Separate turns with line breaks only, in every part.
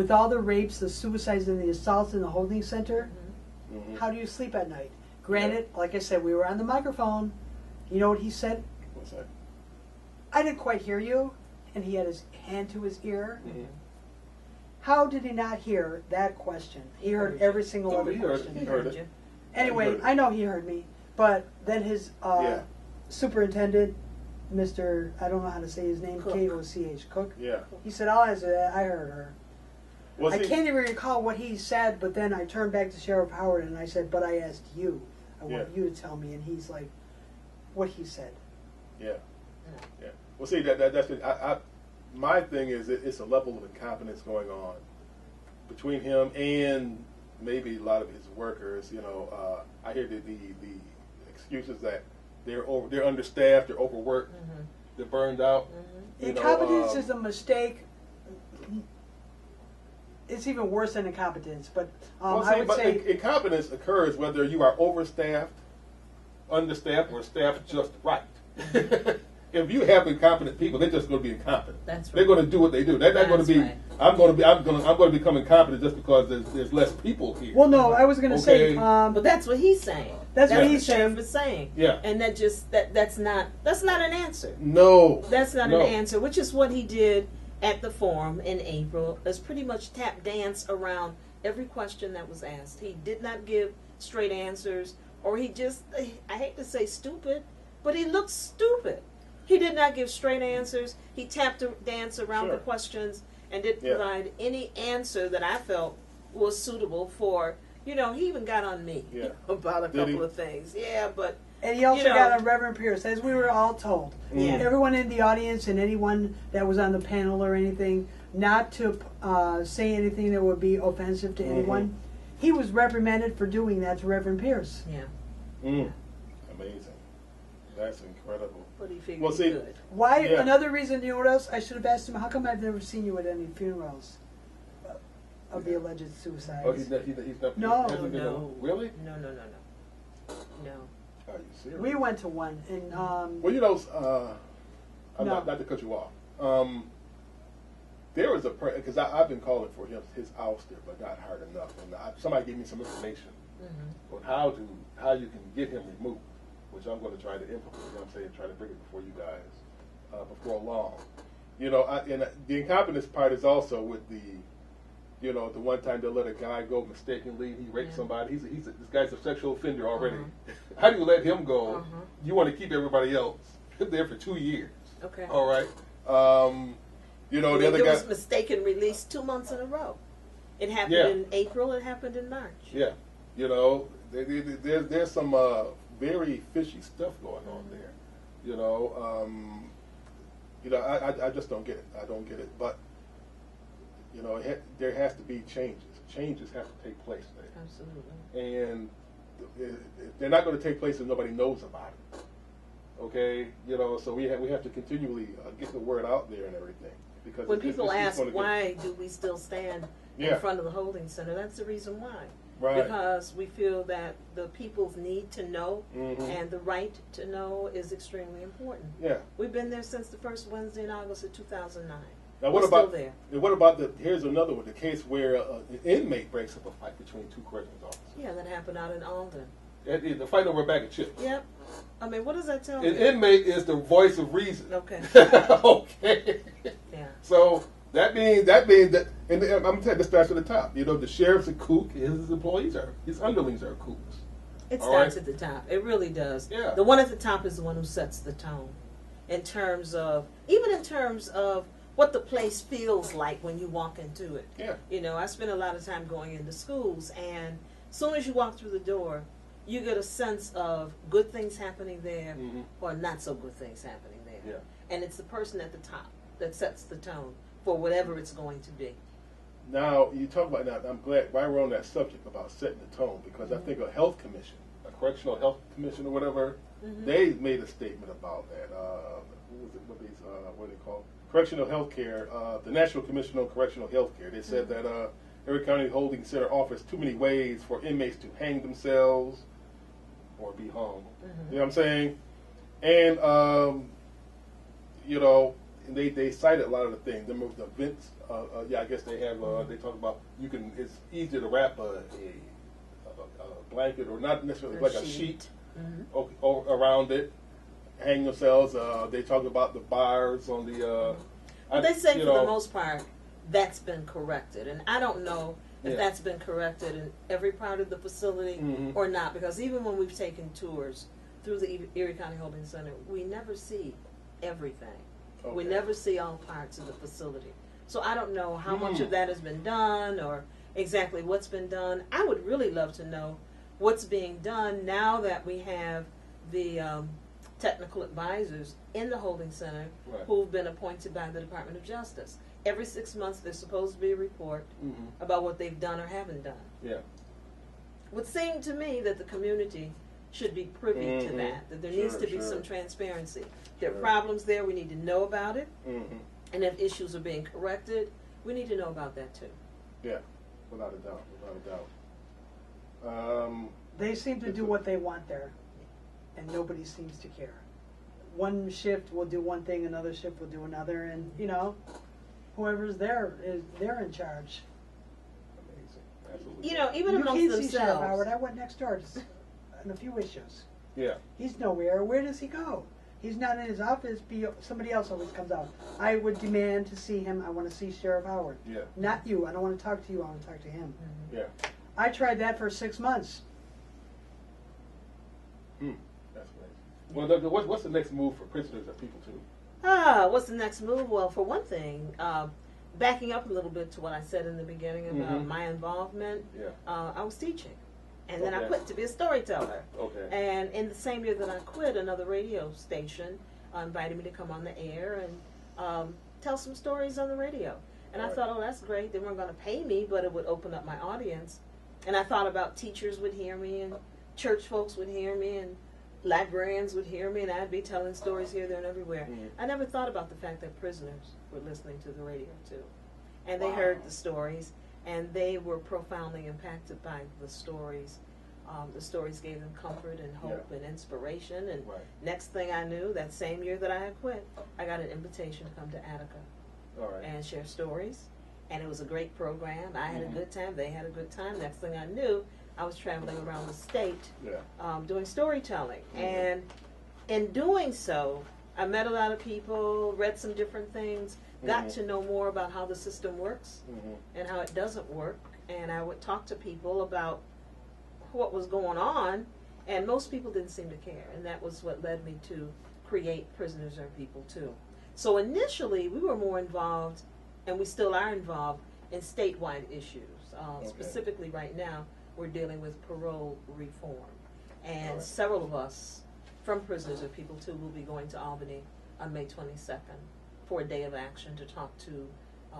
with all the rapes, the suicides, and the assaults in the holding center, how do you sleep at night? Granted, like I said, we were on the microphone. You know what he said?
What's that?
I didn't quite hear you. And he had his hand to his ear. How did he not hear that question? He heard every single other question.
He heard it.
Anyway, I know he heard me. But then his superintendent, Mr. I don't know how to say his name, K-O-C-H, Cook.
Yeah.
He said, I'll answer that. I heard her.
Well,
I can't even recall what he said, but then I turned back to Sheriff Howard and I said, but I asked you. I want you to tell me. And he's like, what he said.
Yeah. Yeah. Well, see, that's it. My thing is it's a level of incompetence going on between him and maybe a lot of his workers. You know, I hear the excuses that they're understaffed, they're overworked, they're burned out.
Incompetence is a mistake. It's even worse than incompetence, but I would say
incompetence occurs whether you are overstaffed, understaffed, or staffed just right. If you have incompetent people, they're just going to be incompetent.
That's right.
They're going to do what they do. They're not going to be. Right. I'm going to become incompetent just because there's less people here.
Well, no, I was going to say,
but that's what he's saying.
That's what
he's saying.
Yeah.
And that's not an answer.
No.
That's not an answer. Which is what he did at the forum in April. Is pretty much tap dance around every question that was asked. He did not give straight answers, or he just, I hate to say stupid, but he looked stupid. He did not give straight answers. He tapped dance around the questions and didn't provide any answer that I felt was suitable for, he even got on me about a couple of things. Yeah, but...
And he also got on Reverend Pierce, as we were all told.
Yeah.
Everyone in the audience and anyone that was on the panel or anything, not to say anything that would be offensive to anyone. He was reprimanded for doing that to Reverend Pierce.
Yeah.
Amazing. That's incredible.
But he figured he could.
Why? Another reason, you know what else? I should have asked him, how come I've never seen you at any funerals of the alleged suicides?
Oh, he's not.
No.
Really?
No.
Are you serious?
We went to one. And,
well, not to cut you off. There was because I've been calling for his ouster, but not hard enough. And somebody gave me some information on how you can get him removed, which I'm going to try to implement. Try to bring it before you guys before long. And the incompetence part is also with the one time they let a guy go mistakenly. He raped somebody. This guy's a sexual offender already. How do you let him go? You want to keep everybody else there for 2 years.
Okay.
All right. The other guy
was mistaken release 2 months in a row. It happened in April. It happened in March.
Yeah. There's some very fishy stuff going on there. I just don't get it. I don't get it. But there has to be changes. Changes have to take place there.
Absolutely.
And they're not going to take place if nobody knows about it. Okay, so we have to continually get the word out there and everything. Because
when people ask why do we still stand in front of the holding center, that's the reason why.
Right.
Because we feel that the people's need to know and the right to know is extremely important.
Yeah.
We've been there since the first Wednesday in August of 2009.
Now, what about here's another one, the case where an inmate breaks up a fight between two corrections officers.
Yeah, that happened out in Alden.
The fight over a bag of chips.
Yep. I mean, what does that tell
you?
me?
An inmate is the voice of reason.
Okay.
Okay.
Yeah.
So that means that, and I'm going to tell you, this starts at the top. The sheriff's a kook, his employees are, his underlings are kooks.
It starts at the top. It really does.
Yeah.
The one at the top is the one who sets the tone in terms of what the place feels like when you walk into it.
Yeah.
I spend a lot of time going into schools, and as soon as you walk through the door, you get a sense of good things happening there or not so good things happening there.
Yeah.
And it's the person at the top that sets the tone for whatever it's going to be.
Now, you talk about that. I'm glad why we're on that subject about setting the tone, because I think a health commission, a correctional health commission or whatever, they made a statement about that. What are they called? Correctional health care, the National Commission on Correctional Health Care. They said that Erie County Holding Center offers too many ways for inmates to hang themselves or be hung. You know what I'm saying? And, and they cited a lot of the things. The events, yeah, I guess they have. They talk about it's easier to wrap a blanket or not necessarily like a sheet around it, hang yourselves. They talk about the bars on the.
They say for the most part that's been corrected, and I don't know if that's been corrected in every part of the facility or not, because even when we've taken tours through the Erie County Holding Center, we never see everything. Okay. We never see all parts of the facility. So I don't know how much of that has been done or exactly what's been done. I would really love to know what's being done now that we have the technical advisors in the holding center who've been appointed by the Department of Justice. Every 6 months there's supposed to be a report about what they've done or haven't done. Yeah. It would seem to me that the community should be privy to that there needs to be some transparency. There are problems there, we need to know about it. And if issues are being corrected, we need to know about that too.
Yeah, without a doubt, without a doubt.
They seem to do what they want there, and nobody seems to care. One shift will do one thing, another shift will do another, and whoever's there they're in charge.
Amazing, absolutely.
You
Even amongst
can't
themselves.
see Sheriff Howard. I went next door in a few issues.
Yeah.
He's nowhere. Where does he go? He's not in his office. Somebody else always comes out. I would demand to see him. I want to see Sheriff Howard. Yeah. Not you. I don't want to talk to you. I want to talk to him.
Yeah.
I tried that for 6 months.
That's amazing. Well, what's the next move for prisoners or people too?
What's the next move? Well, for one thing, backing up a little bit to what I said in the beginning about my involvement, I was teaching. And then I quit to be a storyteller. Okay. And in the same year that I quit, another radio station invited me to come on the air and tell some stories on the radio. And I thought, oh, that's great. They weren't going to pay me, but it would open up my audience. And I thought about teachers would hear me, and church folks would hear me, and librarians would hear me, and I'd be telling stories here, there, and everywhere. I never thought about the fact that prisoners were listening to the radio, too. And they heard the stories. And they were profoundly impacted by the stories. The stories gave them comfort and hope and inspiration. And next thing I knew, that same year that I had quit, I got an invitation to come to Attica and share stories. And it was a great program. I had a good time. They had a good time. Next thing I knew, I was traveling around the state doing storytelling. And in doing so, I met a lot of people, read some different things, got to know more about how the system works and how it doesn't work. And I would talk to people about what was going on, and most people didn't seem to care. And that was what led me to create Prisoners Are People Too. So initially, we were more involved, and we still are involved, in statewide issues. Specifically right now, we're dealing with parole reform. And several of us from Prisoners Are People Too will be going to Albany on May 22nd. For a day of action to talk to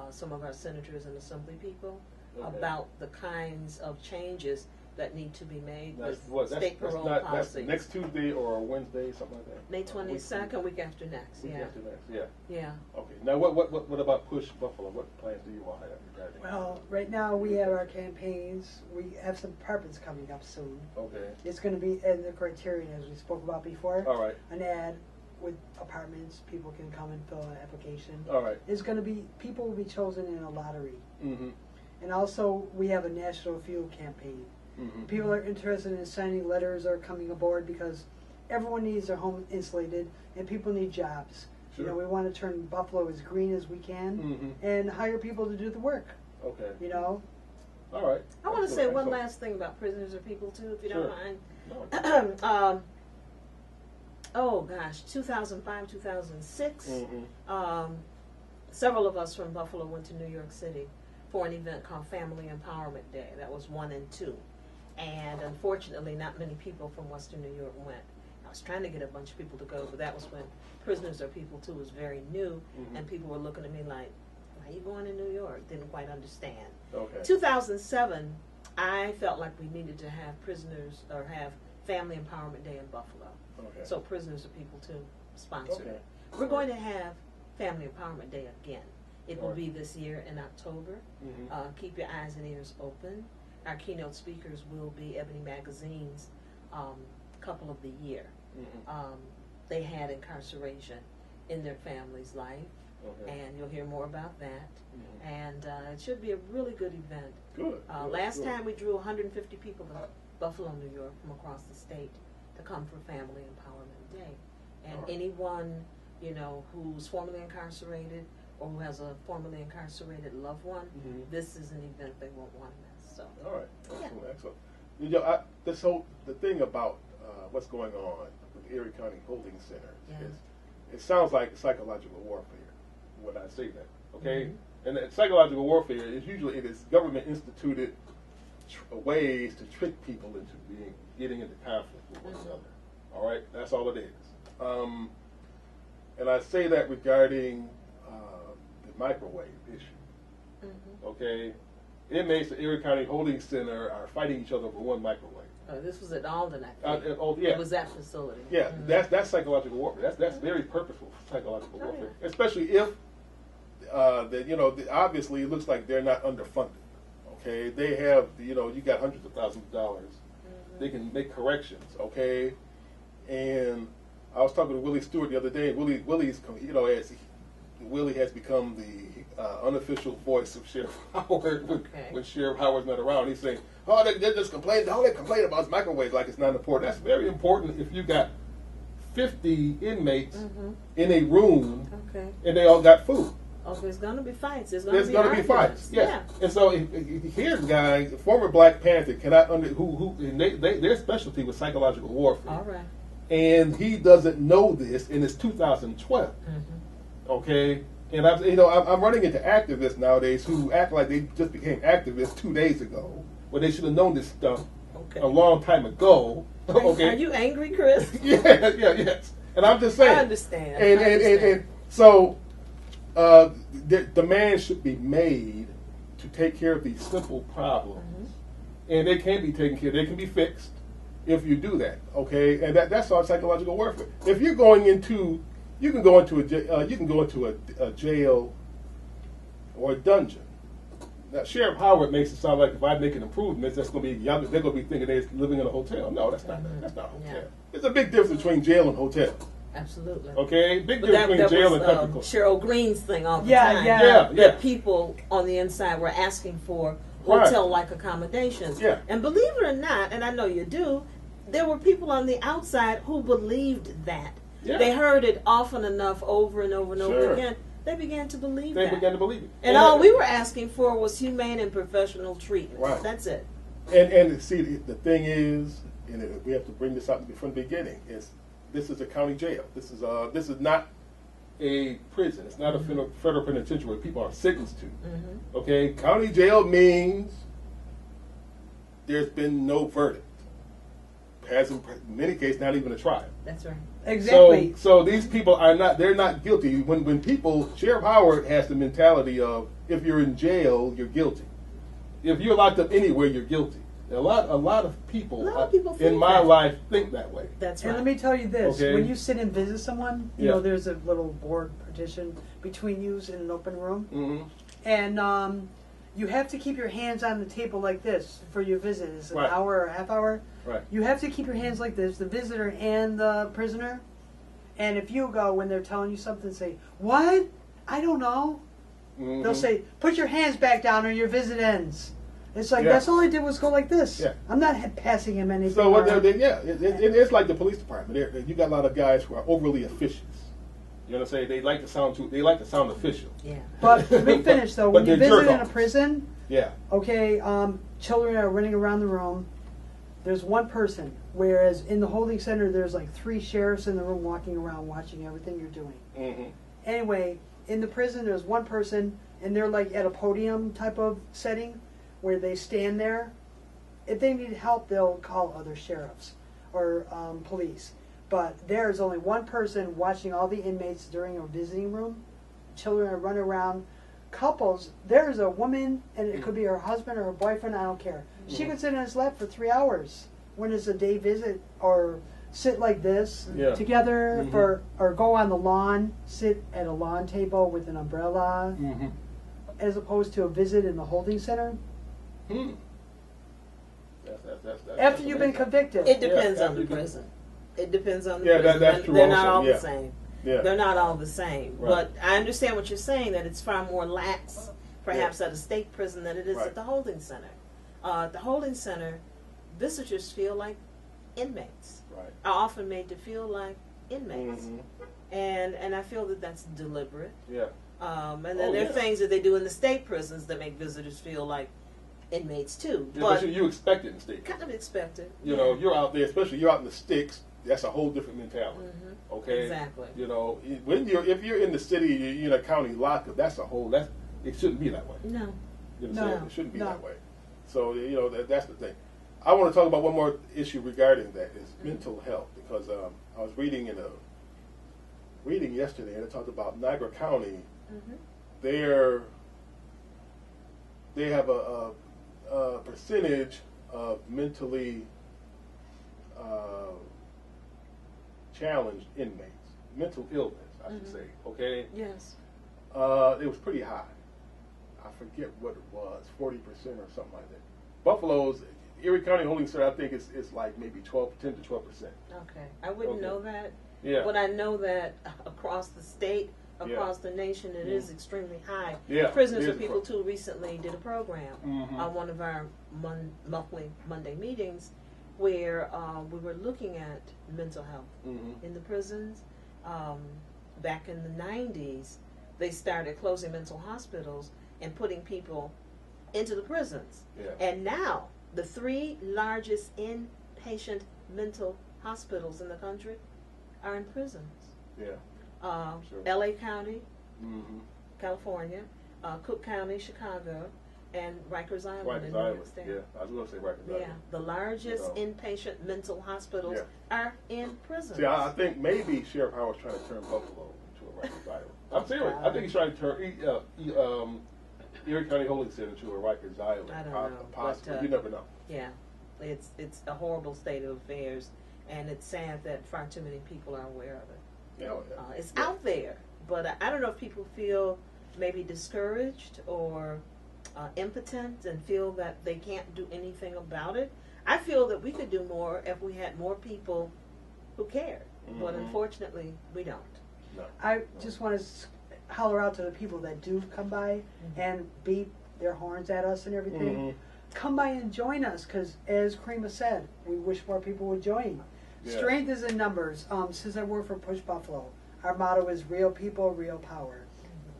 some of our senators and assembly people about the kinds of changes that need to be made with state parole policy.
That's next Tuesday or Wednesday, something like that?
May 22nd, week after next.
Week after next,
yeah.
Okay. Now, what about Push Buffalo? What plans do you all have regarding that?
Well, right now we have our campaigns. We have some apartments coming up soon. Okay. It's going to be in the criterion, as we spoke about before.
All right.
An ad with apartments, people can come and fill an application.
All right.
It's going to be, people will be chosen in a lottery. And also, we have a national fuel campaign. People are interested in signing letters or coming aboard because everyone needs their home insulated and people need jobs. Sure. We want to turn Buffalo as green as we can and hire people to do the work. Okay.
All right.
I want to say one last thing about Prisoners Are People Too, if you don't mind. No. Oh gosh, 2005, 2006, several of us from Buffalo went to New York City for an event called Family Empowerment Day. That was 1 and 2. And unfortunately, not many people from Western New York went. I was trying to get a bunch of people to go, but that was when Prisoners Are People Too was very new, and people were looking at me like, why are you going to New York? Didn't quite understand. 2007, I felt like we needed to have have Family Empowerment Day in Buffalo. So Prisoners Are People Too sponsored it. We're going to have Family Empowerment Day again. It will be this year in October. Keep your eyes and ears open. Our keynote speakers will be Ebony Magazine's Couple of the Year. They had incarceration in their family's life. and you'll hear more about that. And it should be a really good event.
Good.
Last time we drew 150 people to Buffalo, New York, from across the state to come for Family Empowerment Day. And anyone, you know, who's formerly incarcerated or who has a formerly incarcerated loved one, this is an event they won't want to miss. So.
All right. Excellent. Excellent. You know, the thing about what's going on with Erie County Holding Center is it sounds like psychological warfare when I say that. Okay. And psychological warfare is usually government instituted ways to trick people into getting into conflict with one another. All right, that's all it is. And I say that regarding the microwave issue. Okay, inmates at Erie County Holding Center are fighting each other over one microwave.
This was at Alden, I think.
Yeah.
It was that facility.
Yeah, that's psychological warfare. That's very purposeful psychological warfare, especially if obviously it looks like they're not underfunded. Okay, they have, you got hundreds of thousands of dollars. They can make corrections. Okay, and I was talking to Willie Stewart the other day. Willie has become the unofficial voice of Sheriff Howard when Sheriff Howard's not around. He's saying, "Oh, they're just complaining. All they complain about is microwaves, like it's not important." That's very important if you got 50 inmates in a room and they all got food.
Oh, there's going to be fights. There's
going to be fights. Yes. Yeah. And so here's a guy, former Black Panther, their specialty was psychological warfare.
All right.
And he doesn't know this, and it's 2012. Okay. And I'm running into activists nowadays who act like they just became activists 2 days ago, when they should have known this stuff a long time ago. Okay.
Are you angry, Chris?
Yes. And I'm just saying.
I understand.
And so. Demand should be made to take care of these simple problems, and they can be taken care of. They can be fixed if you do that. Okay, and that's all psychological warfare. If you're going into, you can go into a jail or a dungeon. Now, Sheriff Howard makes it sound like if I make an improvement, that's going to be younger. They're going to be thinking they're living in a hotel. No, that's not. That's not a hotel. Yeah. There's a big difference between jail and hotel.
Absolutely.
Okay, big difference between jail and country club.
Cheryl Green's thing all the time.
Yeah.
That people on the inside were asking for hotel-like accommodations.
Yeah.
And believe it or not, and I know you do, there were people on the outside who believed that. Yeah. They heard it often enough over and over and over again. They began to believe
They began to believe it.
And all we were asking for was humane and professional treatment.
Right.
That's it.
And see, the thing is, and we have to bring this up from the beginning, is this is a county jail. This is not a prison. It's not a federal penitentiary where people are sentenced to. Okay, county jail means there's been no verdict. Has in many cases not even a trial.
That's right.
Exactly.
So these people they're not guilty. When people, Sheriff Howard has the mentality of, if you're in jail, you're guilty. If you're locked up anywhere, you're guilty. A lot of people in my life think that way.
That's right.
And let me tell you this: when you sit and visit someone, you know there's a little board partition between you in an open room, and you have to keep your hands on the table like this for your visit. It's an hour or a half hour.
Right.
You have to keep your hands like this, the visitor and the prisoner. And if you go when they're telling you something, say, "What? I don't know." They'll say, "Put your hands back down, or your visit ends." It's like, that's all I did was go like this. Yeah. I'm not passing him anything.
So it's like the police department. You got a lot of guys who are overly officious. You know what I'm saying? They like to sound official.
Yeah.
But let me finish though. When you visit in a prison,
okay,
children are running around the room. There's one person, whereas in the holding center there's like 3 sheriffs in the room walking around watching everything you're doing. Anyway, in the prison there's one person, and they're like at a podium type of setting, where they stand there. If they need help, they'll call other sheriffs or police. But there's only one person watching all the inmates during a visiting room. Children are running around. Couples, there's a woman, and it could be her husband or her boyfriend, I don't care. She could sit in his lap for 3 hours when it's a day visit, or sit like this together, or go on the lawn, sit at a lawn table with an umbrella, as opposed to a visit in the holding center. After you've been convicted.
It depends on the prison. It depends on the prison.
That's true.
They're not all the same. They're not all the same.
Right.
But I understand what you're saying, that it's far more lax, perhaps at a state prison than it is at the holding center. At the holding center, visitors feel like inmates.
Right.
Are often made to feel like inmates. And I feel that that's deliberate.
Yeah.
And then there are things that they do in the state prisons that make visitors feel like inmates too.
Yeah, but you expect it in the state.
Kind of expected.
You know, you're out there, especially you're out in the sticks. That's a whole different mentality. Okay.
Exactly.
You know, if you're in the city, you're in a county lockup. It shouldn't be that way.
No.
You know what I'm saying? It shouldn't be that way. So you know that's the thing. I want to talk about one more issue regarding that is mental health, because I was reading yesterday, and it talked about Niagara County. They have a percentage of mentally challenged inmates, mental illness, I should say. Okay.
Yes.
It was pretty high. I forget what it was, 40% or something like that. Buffalo's Erie County Holding Center, I think it's like maybe 10 to 12%.
Okay, I wouldn't know that.
Yeah.
But I know that across the state, across the nation, it is extremely high.
Yeah.
Prisoners for People too recently did a program on one of our monthly Monday meetings where we were looking at mental health in the prisons. Back in the 90s, they started closing mental hospitals and putting people into the prisons.
Yeah.
And now, the 3 largest inpatient mental hospitals in the country are in prisons.
Yeah.
LA County, California, Cook County, Chicago, and Rikers Island in New York State.
Yeah, I was going to say Rikers Island.
Yeah, the largest inpatient mental hospitals are in prisons.
See, I think maybe Sheriff Howard's trying to turn Buffalo into a Rikers Island. I'm serious. I think he's trying to turn Erie County Holding Center to a Rikers Island.
I don't know.
Possibly.
But,
you never know.
Yeah, it's a horrible state of affairs, and it's sad that far too many people are aware of it. It's out there, but I don't know if people feel maybe discouraged or impotent and feel that they can't do anything about it. I feel that we could do more if we had more people who cared, but unfortunately we don't.
No.
I just want to holler out to the people that do come by and beat their horns at us and everything. Come by and join us, because as Karima said, we wish more people would join.
Yeah.
Strength is in numbers. Since I work for Push Buffalo, our motto is real people, real power.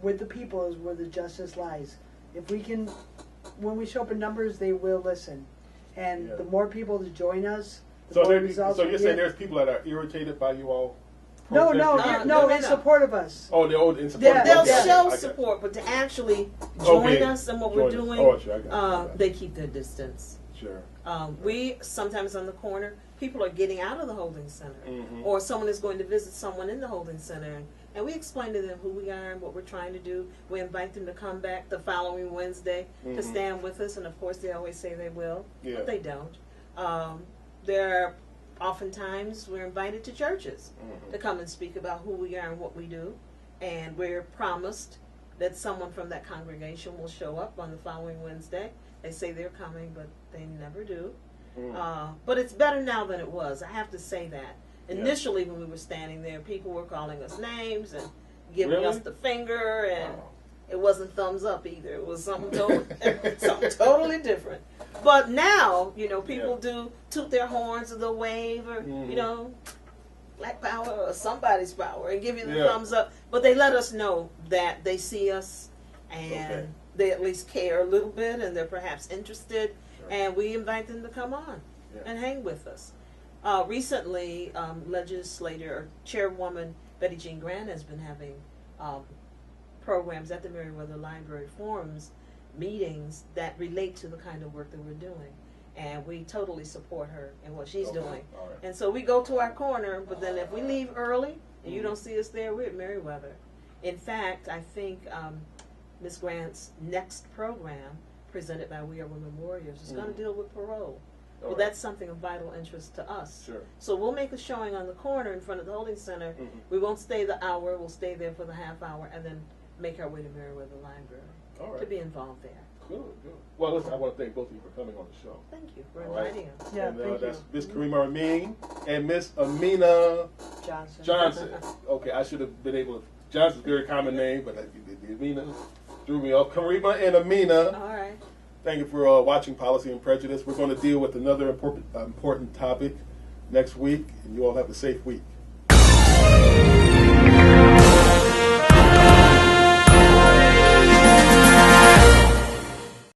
With the people is where the justice lies. If we can, when we show up in numbers, they will listen. And the more people to join us, the more results.
So you're saying there's people that are irritated by you all?
No, in support of us.
Oh, they're in support.
Yeah,
They'll
Okay.
show support, but to actually join us in what we're doing, they keep their distance.
Sure.
We sometimes on the corner, people are getting out of the holding center, or someone is going to visit someone in the holding center, and we explain to them who we are and what we're trying to do. We invite them to come back the following Wednesday to stand with us, and of course they always say they will, but they don't. Oftentimes we're invited to churches to come and speak about who we are and what we do, and we're promised that someone from that congregation will show up on the following Wednesday. They say they're coming, but they never do. But it's better now than it was. I have to say that. Initially, when we were standing there, people were calling us names and giving us the finger, and it wasn't thumbs up either. It was something totally different. But now, people do toot their horns or they'll wave or, Black Power or somebody's power and give you the thumbs up. But they let us know that they see us and they at least care a little bit and they're perhaps interested. And we invite them to come on and hang with us. Recently, Chairwoman Betty Jean Grant has been having programs at the Meriwether Library forums, meetings that relate to the kind of work that we're doing. And we totally support her and what she's doing. Right. And so we go to our corner, but then if we leave early and you don't see us there, we're at Meriwether. In fact, I think Ms. Grant's next program, presented by We Are Women Warriors, is going to deal with parole. Well, that's something of vital interest to us.
Sure.
So we'll make a showing on the corner in front of the holding center. We won't stay the hour. We'll stay there for the half hour and then make our way to Meriwether Library to be involved there.
Good. Well, listen, I want to thank both of you for coming on the show.
Thank you for
All right.
inviting us.
Yeah,
And
thank
that's
you.
Miss Karima Amin and Miss Amina
Johnson.
Okay, I should have been able to. Johnson's a very common name, but Amina threw me off. Karima and Amina.
All right.
Thank you for watching Policy and Prejudice. We're going to deal with another important topic next week, and you all have a safe week.